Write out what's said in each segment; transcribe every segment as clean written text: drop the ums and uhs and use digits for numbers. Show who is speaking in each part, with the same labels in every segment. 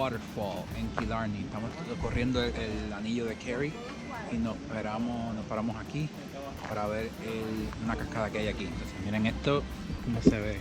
Speaker 1: Waterfall en Killarney. Estamos corriendo el anillo de Kerry y nos paramos aquí para ver una cascada que hay aquí. Entonces, miren esto, cómo se ve.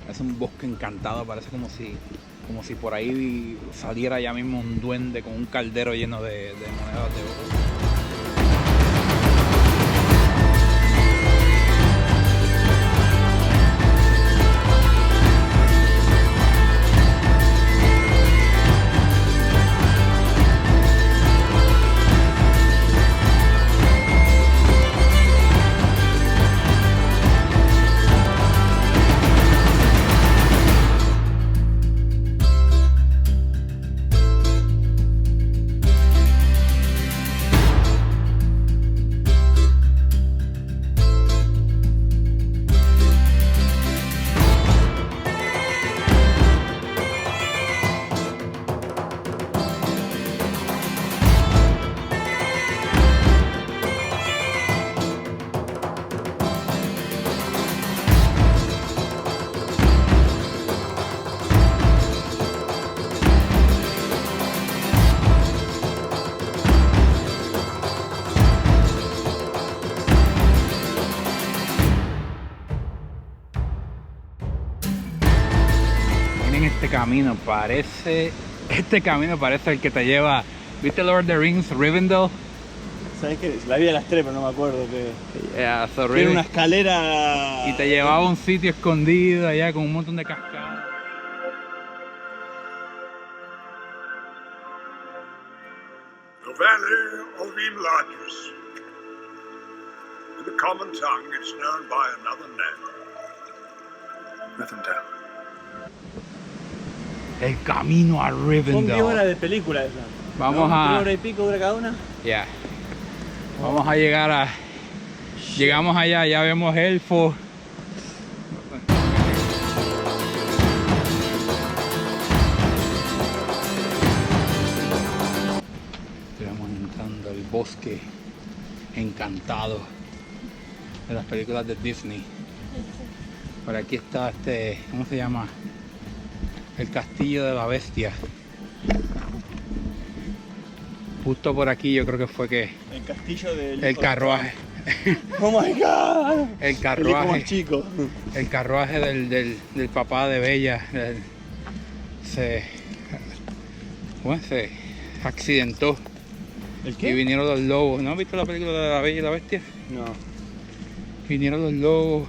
Speaker 1: Es un bosque encantado, parece como si por ahí saliera ya mismo un duende con un caldero lleno de monedas de oro. Este camino parece el que te lleva, ¿viste Lord of the Rings, Rivendell?
Speaker 2: ¿Sabes qué? La vi a las 3, pero no me acuerdo que...
Speaker 1: Yeah, so
Speaker 2: Tiene una escalera...
Speaker 1: Y te llevaba a un sitio escondido allá con un montón de cascadas.
Speaker 3: The Valley of Imladus. In the common tongue, it's known by another name. Rivendell.
Speaker 1: El camino a Rivendell.
Speaker 2: Son 10 horas de película esa.
Speaker 1: Vamos
Speaker 2: ¿no?
Speaker 1: a...
Speaker 2: 3 horas y pico dura cada una.
Speaker 1: Ya. Yeah. Vamos a llegar a... Llegamos allá, ya vemos elfos. Estamos entrando al bosque encantado de las películas de Disney. Por aquí está ¿cómo se llama? El castillo de la bestia. Justo por aquí yo creo que fue que...
Speaker 2: El castillo del...
Speaker 1: El carruaje.
Speaker 2: ¡Oh my God!
Speaker 1: El carruaje.
Speaker 2: Chico.
Speaker 1: El carruaje del papá de Bella se accidentó.
Speaker 2: ¿El qué?
Speaker 1: Y vinieron los lobos. ¿No has visto la película de La Bella y la Bestia?
Speaker 2: No.
Speaker 1: Vinieron los lobos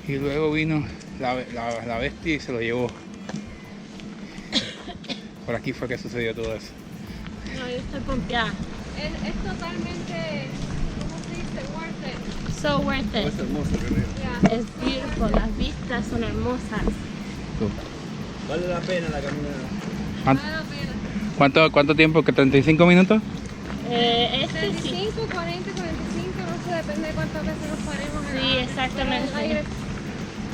Speaker 1: y luego vino la bestia y se lo llevó. Por aquí fue que sucedió todo eso.
Speaker 4: No, yo estoy pompeada.
Speaker 5: Es totalmente, ¿cómo se dice? Worth it.
Speaker 4: So worth it.
Speaker 2: Es hermoso el río.
Speaker 5: Yeah.
Speaker 4: Es beautiful, las vistas son hermosas.
Speaker 2: Vale la pena la caminata.
Speaker 1: ¿Cuánto,
Speaker 5: Vale la pena.
Speaker 1: cuánto tiempo? ¿Que 35 minutos?
Speaker 4: Este sí.
Speaker 5: 35, 40, 45, no sé, depende de cuántas veces nos paremos.
Speaker 4: Sí, exactamente.
Speaker 5: En el aire.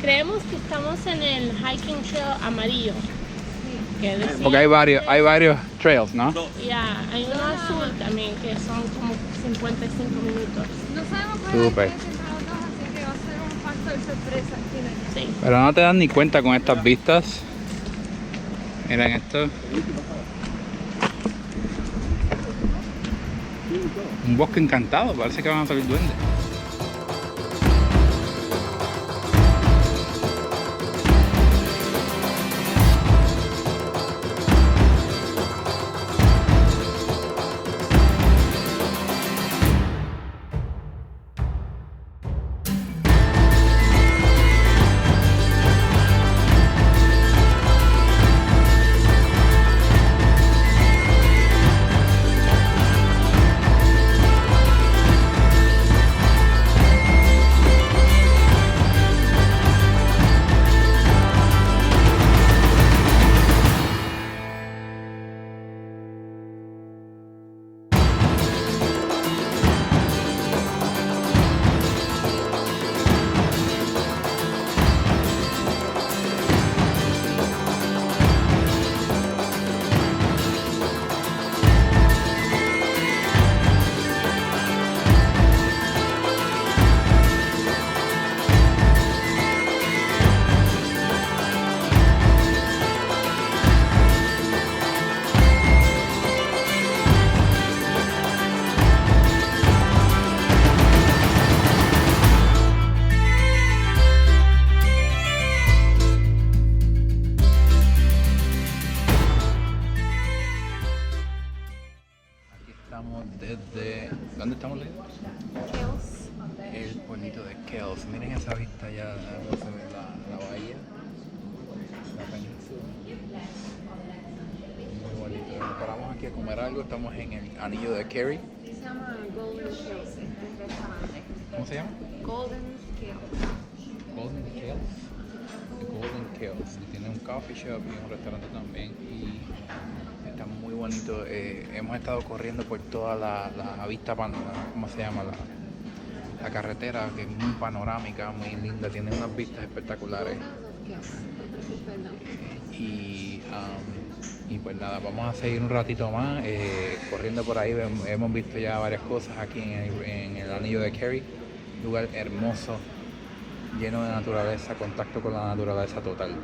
Speaker 4: Creemos que estamos en el hiking trail amarillo. Que decía
Speaker 1: Porque hay varios trails, ¿no?
Speaker 4: Ya, hay uno azul también que son como 55 minutos.
Speaker 5: No sabemos cuál es la
Speaker 1: Súper.
Speaker 5: diferencia entre los dos, así que va a ser un factor sorpresa al final.
Speaker 4: Sí.
Speaker 1: Pero no te das ni cuenta con estas vistas. Miren esto. Un bosque encantado, parece que van a salir duendes. ¿Dónde estamos leyendo? El pueblito de Kells. Miren esa vista allá, donde se ve la bahía, la península. Muy bonito. Nos paramos aquí a comer algo. Estamos en el anillo de Kerry.
Speaker 5: Se llama Golden Hills, el restaurante.
Speaker 1: ¿Cómo se llama?
Speaker 5: Golden Hills.
Speaker 1: Golden Kells. Golden Kells. Y tiene un coffee shop y un restaurante también. Y está muy bonito. Hemos estado corriendo por toda la vista, ¿cómo se llama? La carretera, que es muy panorámica, muy linda, tiene unas vistas espectaculares. Y pues nada, vamos a seguir un ratito más corriendo por ahí. Hemos visto ya varias cosas aquí en el anillo de Kerry. Lugar hermoso, lleno de naturaleza, contacto con la naturaleza total.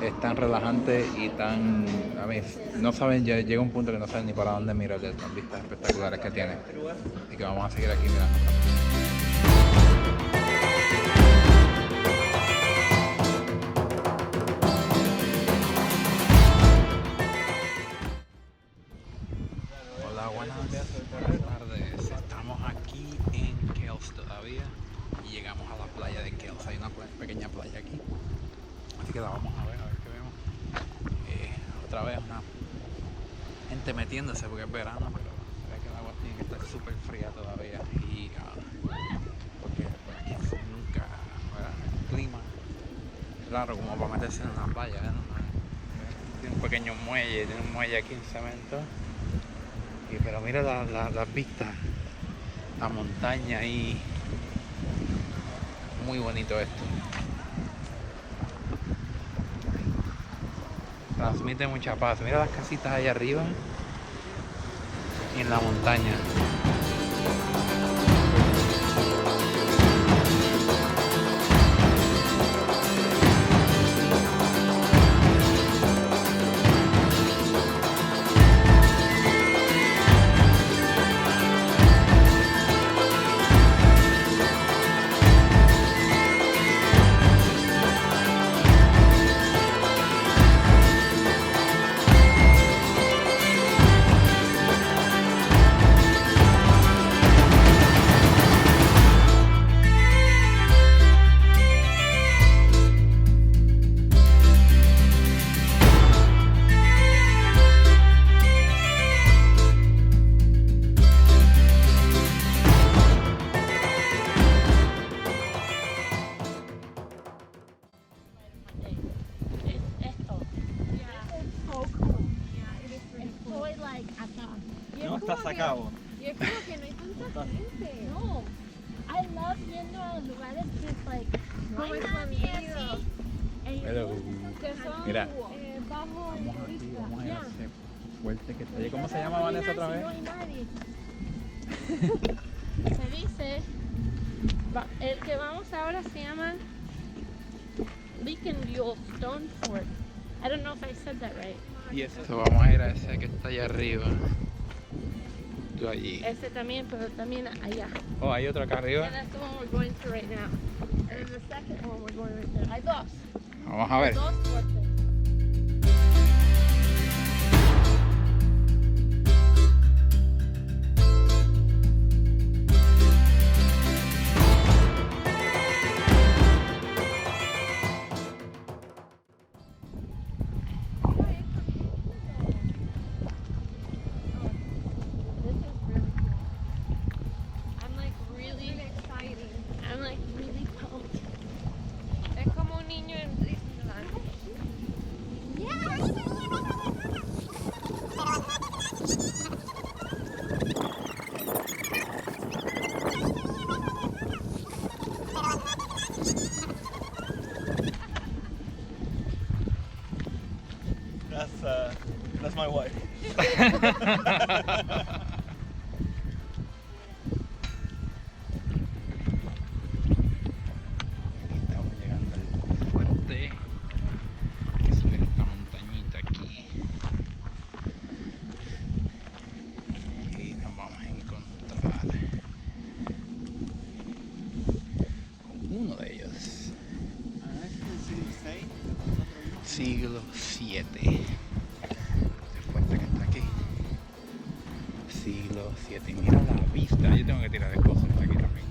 Speaker 1: Es tan relajante y tan... A mí, no saben, ya llega un punto que no saben ni para dónde mirar de las vistas espectaculares que tiene. Así que vamos a seguir aquí mirando. Hola, buenas tardes. Estamos aquí en Kells todavía y llegamos a la playa de Kells. Hay una pequeña playa aquí. Así que la vamos a ver qué vemos. Otra vez una gente metiéndose porque es verano, pero se ve que el agua tiene que estar súper fría todavía. Y porque aquí nunca, ¿verdad? El clima es raro como para meterse en una playa, ¿no? Tiene un pequeño muelle, tiene un muelle aquí en cemento. Pero mira las vistas, la montaña ahí. Muy bonito esto. Transmite mucha paz. Mira las casitas ahí arriba y en la montaña.
Speaker 2: No está sacado.
Speaker 5: Y es como que no hay tanta gente.
Speaker 4: No, I love yendo a lugares que es like, no hay nadie así.
Speaker 1: Hello.
Speaker 5: Que son
Speaker 1: Mira.
Speaker 5: bajo
Speaker 1: Vamos aquí,
Speaker 5: vista.
Speaker 1: vamos a ir a
Speaker 4: Ya.
Speaker 1: ese fuerte que está allí. ¿Cómo se llama, Vanessa, otra vez?
Speaker 4: No hay nadie. Se dice, el que vamos ahora se llama Beacon View Stone Fort. I don't know if I said that right.
Speaker 1: Y eso. Vamos a ir a ese que está allá arriba. Tú allí.
Speaker 4: Ese también, pero también allá.
Speaker 1: Oh, hay otro acá arriba.
Speaker 4: And that's the one we're going to right now. And then the second one we're going right there. Hay dos.
Speaker 1: Vamos a ver.
Speaker 4: Dos fuertes. I'm like really pumped.
Speaker 5: Es como un niño en Disneyland.
Speaker 2: That's my wife.
Speaker 1: Estamos llegando al fuerte. Que sube esta montañita aquí. Y nos vamos a encontrar con uno de ellos. Siglo 7. Este fuerte que está aquí. Siglo 7. Mira la vista. Yo tengo que tirar de cosas aquí también.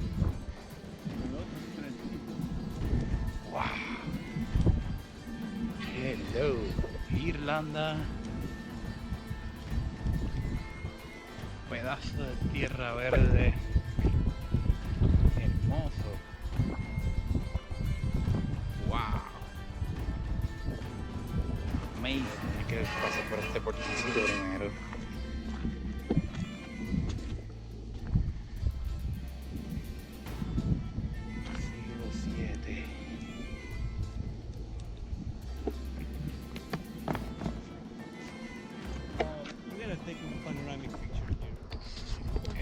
Speaker 1: Wow. Hello, Irlanda. Pedazo de tierra verde. Hermoso. Wow. Amazing. Hay que pasar por este portoncito primero.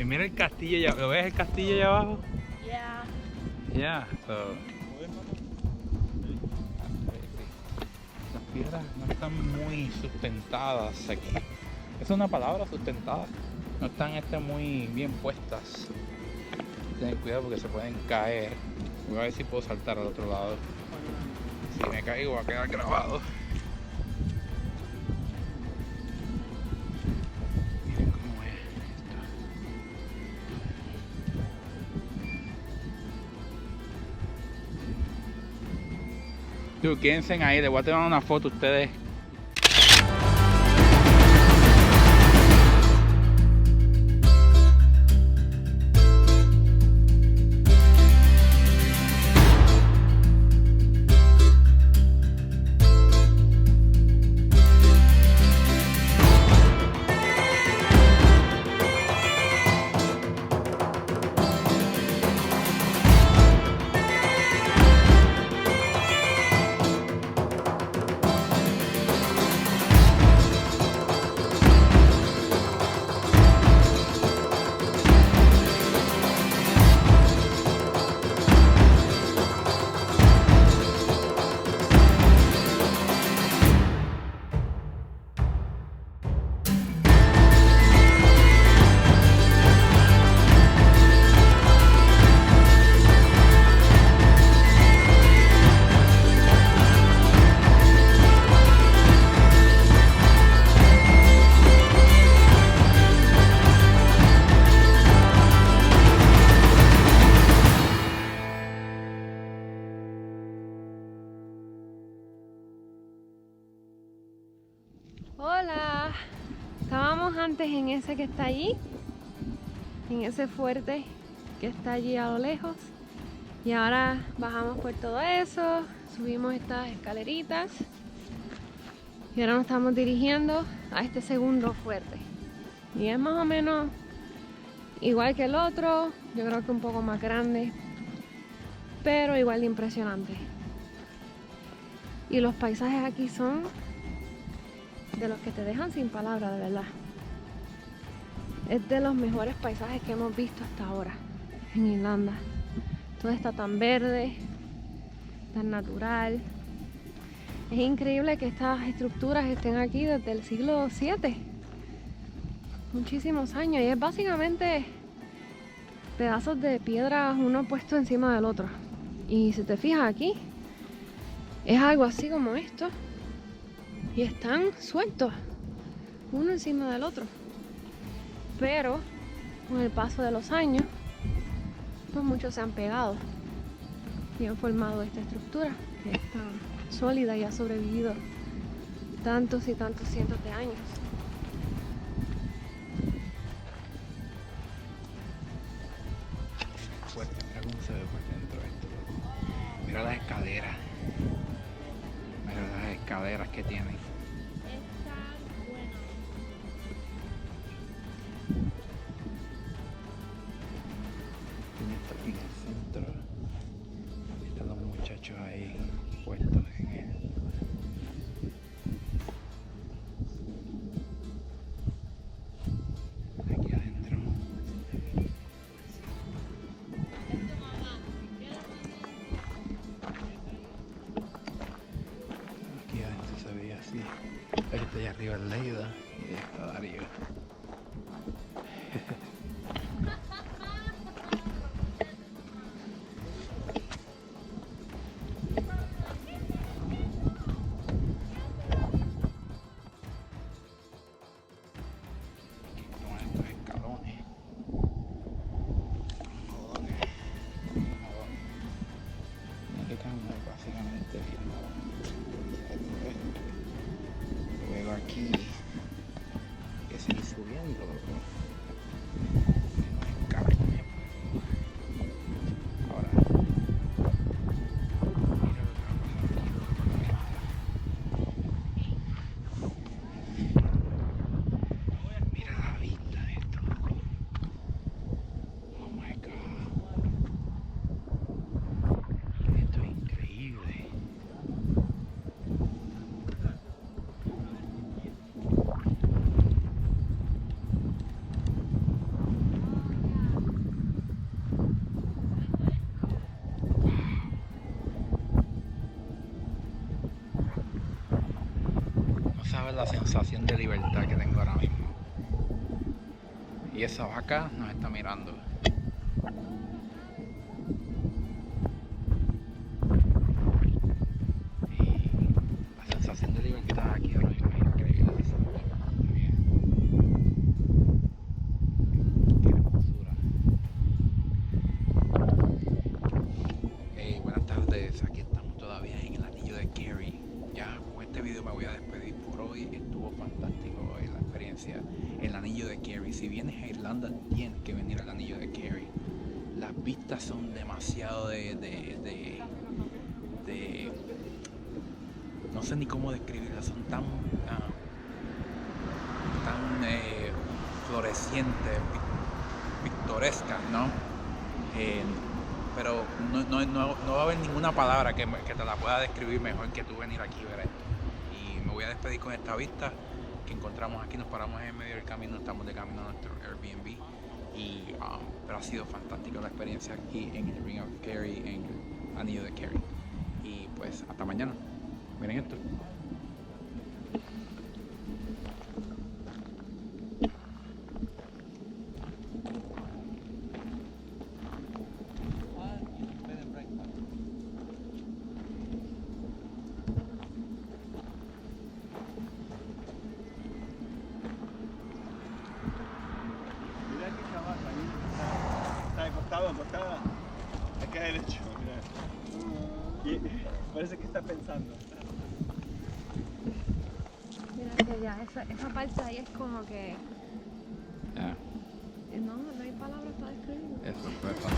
Speaker 1: Mira el castillo ya, ¿lo ves el castillo allá abajo?
Speaker 4: Yeah.
Speaker 1: Yeah, so. Las piedras no están muy sustentadas aquí. ¿Es una palabra sustentada? No están muy bien puestas. Ten cuidado porque se pueden caer. Voy a ver si puedo saltar al otro lado. Si me caigo va a quedar grabado. Tú, quédense ahí, les voy a tomar una foto a ustedes.
Speaker 5: Hola, estábamos antes en ese que está allí, en ese fuerte que está allí a lo lejos, y ahora bajamos por todo eso, subimos estas escaleritas y ahora nos estamos dirigiendo a este segundo fuerte, y es más o menos igual que el otro, yo creo que un poco más grande, pero igual de impresionante. Y los paisajes aquí son de los que te dejan sin palabras, de verdad. Es de los mejores paisajes que hemos visto hasta ahora en Irlanda. Todo está tan verde, tan natural. Es increíble que estas estructuras estén aquí desde el siglo VII. Muchísimos años, y es básicamente pedazos de piedra uno puesto encima del otro. Y si te fijas aquí, es algo así como esto. Y están sueltos, uno encima del otro. Pero con el paso de los años, pues muchos se han pegado y han formado esta estructura que es tan sólida y ha sobrevivido tantos y tantos cientos de años.
Speaker 1: Fuerte, mira cómo se ve por dentro esto. Mira las escaleras. Mira las escaleras que tienen.
Speaker 4: Está bueno.
Speaker 1: Está aquí en el centro. Están los muchachos ahí puestos en él. Aquí adentro. Aquí adentro se veía así. Aquí está allá arriba el Leida y ahí está Darío. Aquí toman estos escalones. es la sensación de libertad que tengo ahora mismo. Y esa vaca nos está mirando. Y la sensación de libertad aquí ahora mismo es increíble. Bien. Qué hermosura. Buenas tardes, aquí estamos todavía en el anillo de Kerry. Ya con este video me voy a despedir por hoy. Estuvo fantástico hoy la experiencia. El anillo de Kerry. Si vienes a Irlanda, tienes que venir al anillo de Kerry. Las vistas son demasiado no sé ni cómo describirlas. Son tan florecientes, pictorescas, ¿no? Pero no va a haber ninguna palabra que te la pueda describir mejor que tú venir aquí y ver esto. Y me voy a despedir con esta vista que encontramos aquí. Nos paramos en medio del camino, estamos de camino a nuestro Airbnb. Pero ha sido fantástica la experiencia aquí en el Ring of Kerry, en el anillo de Kerry. Y pues hasta mañana. Miren esto.
Speaker 2: Mirá qué caballo ahí. Está acostada. Acá derecho, mirá. Y parece que está pensando.
Speaker 5: Mira que ya, esa parte ahí es como que...
Speaker 1: Ya,
Speaker 5: No hay palabras para describirlo.
Speaker 1: eso fue fantástico.